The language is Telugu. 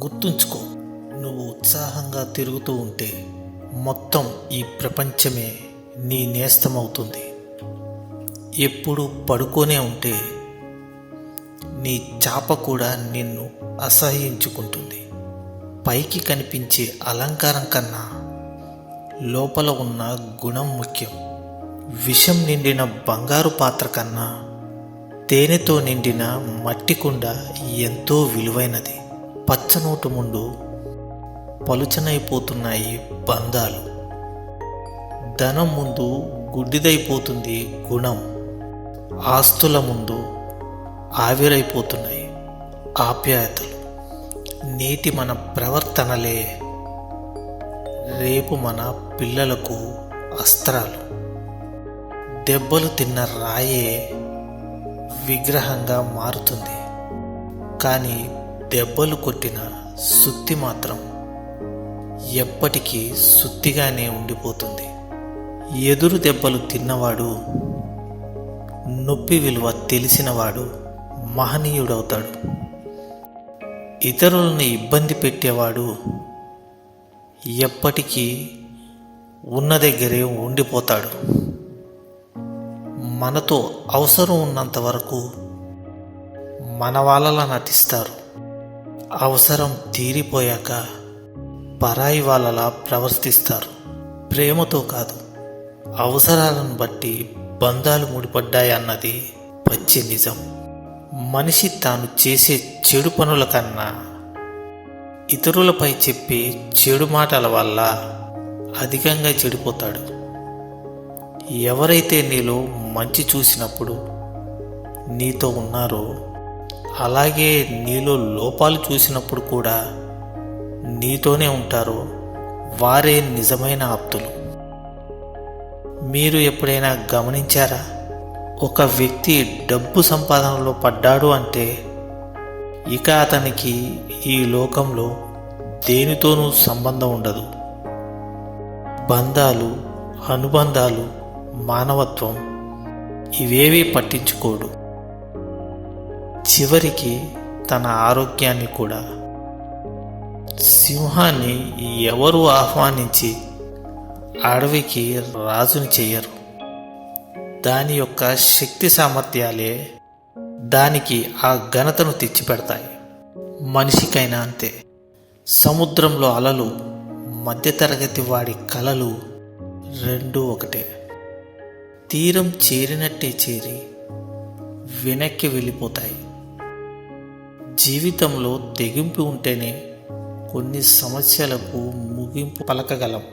గుర్తుంచుకో, నువ్వు ఉత్సాహంగా తిరుగుతూ ఉంటే మొత్తం ఈ ప్రపంచమే నీ నేస్తమవుతుంది. ఎప్పుడు పడుకోనే ఉంటే నీ చాప కూడా నిన్ను అసహ్యించుకుంటుంది. పైకి కనిపించే అలంకారం కన్నా లోపల ఉన్న గుణం ముఖ్యం. విషం నిండిన బంగారు పాత్ర కన్నా తేనెతో నిండిన మట్టి కుండ ఎంతో విలువైనది. పచ్చనోటు ముందు పలుచనైపోతున్నాయి బంధాలు. ధనం ముందు గుడ్డిదైపోతుంది గుణం. ఆస్తుల ముందు ఆవిరైపోతున్నాయి ఆప్యాయతలు. నేటి మన ప్రవర్తనలే రేపు మన పిల్లలకు అస్త్రాలు. దెబ్బలు తిన్న రాయే విగ్రహంగా మారుతుంది, కానీ దెబ్బలు కొట్టిన సుత్తి మాత్రం ఎప్పటికీ సుత్తిగానే ఉండిపోతుంది. ఎదురు దెబ్బలు తిన్నవాడు, నొప్పి విలువ తెలిసినవాడు మహనీయుడవుతాడు. ఇతరులను ఇబ్బంది పెట్టేవాడు ఎప్పటికీ ఉన్న దగ్గరే ఉండిపోతాడు. మనతో అవసరం ఉన్నంత వరకు మన వాళ్ళలా నటిస్తారు. అవసరం తీరిపోయాక పరాయి వాళ్ళలా ప్రవర్తిస్తారు. ప్రేమతో కాదు, అవసరాలను బట్టి బంధాలు ముడిపడ్డాయన్నది పచ్చి నిజం. మనిషి తాను చేసే చెడు పనుల కన్నా ఇతరులపై చెప్పే చెడు మాటల వల్ల అధికంగా చెడిపోతాడు. ఎవరైతే నీలో మంచి చూసినప్పుడు నీతో ఉన్నారో, అలాగే నీలో లోపాలు చూసినప్పుడు కూడా నీతోనే ఉంటారో వారే నిజమైన ఆప్తులు. మీరు ఎప్పుడైనా గమనించారా? ఒక వ్యక్తి డబ్బు సంపాదనలో పడ్డాడు అంటే ఇక అతనికి ఈ లోకంలో దేనితోనూ సంబంధం ఉండదు. బంధాలు, అనుబంధాలు, మానవత్వం ఇవేవీ పట్టించుకోడు. చివరికి తన ఆరోగ్యాన్ని కూడా. సింహాన్ని ఎవరు ఆహ్వానించి అడవికి రాజుని చెయ్యరు. దాని యొక్క శక్తి సామర్థ్యాలే దానికి ఆ ఘనతను తెచ్చిపెడతాయి. మనిషికైనా అంతే. సముద్రంలో అలలు, మధ్యతరగతి వాడి కలలు రెండూ ఒకటే. తీరం చేరినట్టే చేరి వెనక్కి వెళ్ళిపోతాయి. జీవితంలో తెగింపు ఉంటేనే కొన్ని సమస్యలకు ముగింపు పలకగలం.